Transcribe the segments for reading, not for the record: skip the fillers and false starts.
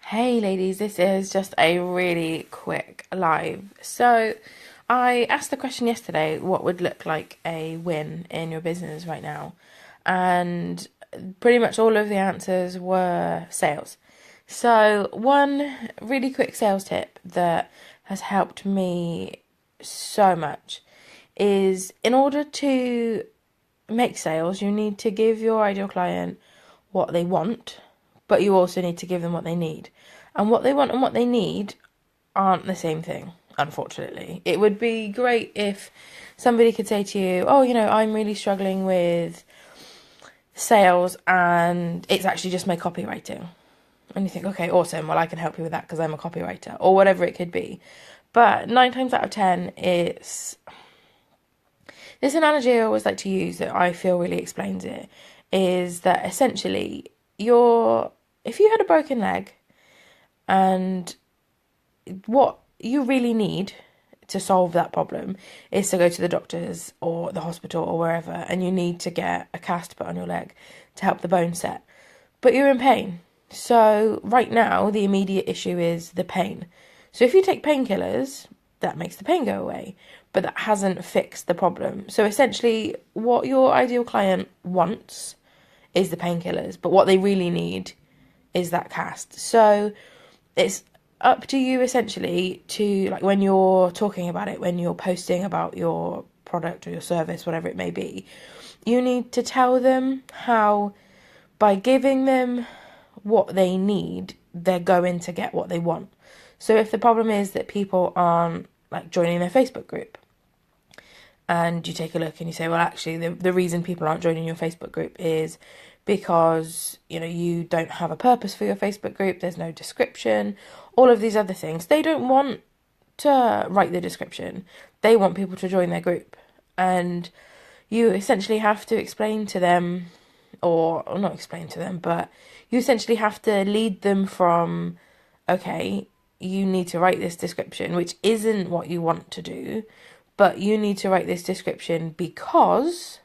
Hey ladies, this is just a really quick live. So, I asked the question yesterday, what would look like a win in your business right now? And pretty much all of the answers were sales. So, one really quick sales tip that has helped me so much is in order to make sales, you need to give your ideal client what they want, but you also need to give them what they need. And what they want and what they need aren't the same thing, unfortunately. It would be great if somebody could say to you, oh, I'm really struggling with sales and it's actually just my copywriting. And you think, okay, awesome, well, I can help you with that because I'm a copywriter, or whatever it could be. But 9 times out of 10, it's this analogy I always like to use that I feel really explains it is that essentially if you had a broken leg and what you really need to solve that problem is to go to the doctors or the hospital or wherever, and you need to get a cast put on your leg to help the bone set. But you're in pain. So right now the immediate issue is the pain. So if you take painkillers, that makes the pain go away, but that hasn't fixed the problem. So essentially what your ideal client wants is the painkillers, but what they really need is that cast. So it's up to you essentially to, like, when you're talking about it, when you're posting about your product or your service, whatever it may be, you need to tell them how by giving them what they need, they're going to get what they want. So if the problem is that people aren't like joining their Facebook group, and you take a look and you say, well, actually, the reason people aren't joining your Facebook group is because, you don't have a purpose for your Facebook group, there's no description, all of these other things. They don't want to write the description, they want people to join their group. And you essentially have to explain to them, or not explain to them, but you essentially have to lead them from, okay, you need to write this description, which isn't what you want to do, but you need to write this description because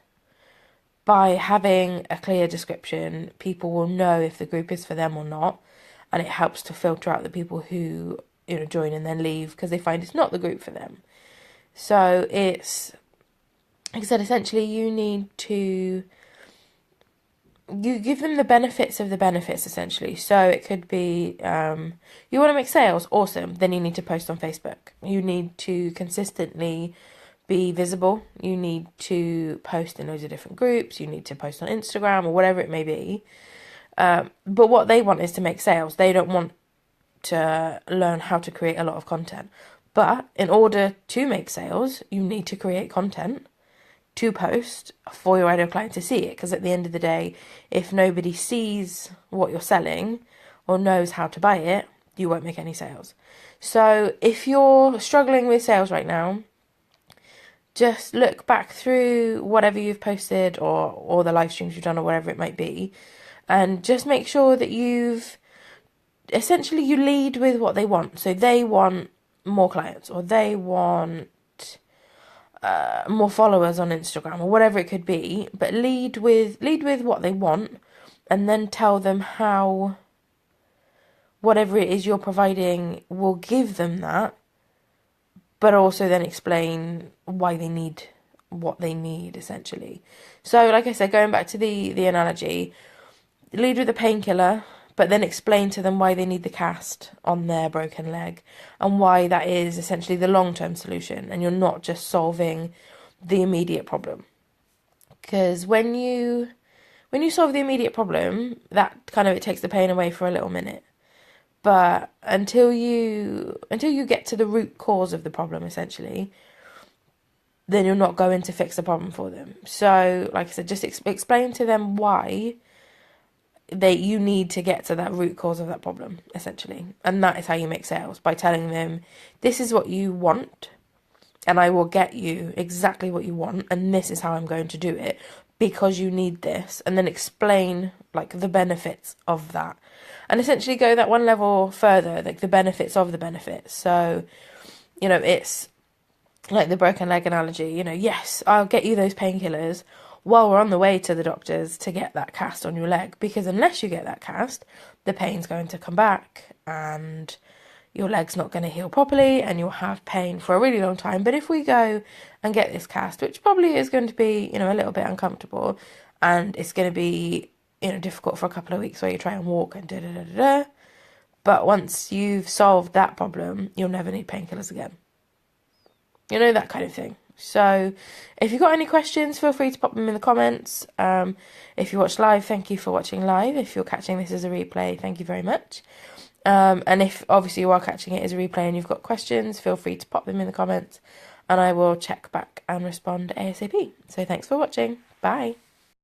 by having a clear description, people will know if the group is for them or not, and it helps to filter out the people who join and then leave because they find it's not the group for them. So it's, like I said, essentially you give them the benefits of the benefits, essentially. So it could be, you want to make sales, awesome, then you need to post on Facebook. You need to consistently be visible. You need to post in loads of different groups. You need to post on Instagram or whatever it may be. But what they want is to make sales. They don't want to learn how to create a lot of content. But in order to make sales, you need to create content to post for your ideal client to see it. Because at the end of the day, if nobody sees what you're selling or knows how to buy it, you won't make any sales. So if you're struggling with sales right now, just look back through whatever you've posted or the live streams you've done or whatever it might be, and just make sure that you lead with what they want. So they want more clients, or they want more followers on Instagram, or whatever it could be, but lead with what they want, and then tell them how whatever it is you're providing will give them that, but also then explain why they need what they need, essentially. So, like I said, going back to the analogy, lead with a painkiller, but then explain to them why they need the cast on their broken leg and why that is essentially the long-term solution, and you're not just solving the immediate problem. Because when you solve the immediate problem, that kind of, it takes the pain away for a little minute. But until you get to the root cause of the problem, essentially, then you're not going to fix the problem for them. So, like I said, just explain to them why you need to get to that root cause of that problem, essentially. And that is how you make sales, by telling them, this is what you want, and I will get you exactly what you want, and this is how I'm going to do it because you need this, and then explain like the benefits of that, and essentially go that one level further, like the benefits of the benefits. So, it's like the broken leg analogy. Yes, I'll get you those painkillers. while we're on the way to the doctors to get that cast on your leg, because unless you get that cast, the pain's going to come back and your leg's not going to heal properly and you'll have pain for a really long time. But if we go and get this cast, which probably is going to be, a little bit uncomfortable, and it's going to be, difficult for a couple of weeks where you try and walk and da da da da. But once you've solved that problem, you'll never need painkillers again. That kind of thing. So if you've got any questions, feel free to pop them in the comments. If you watch live, thank you for watching live. If you're catching this as a replay, thank you very much. And if obviously you are catching it as a replay and you've got questions, feel free to pop them in the comments and I will check back and respond ASAP. So thanks for watching. Bye.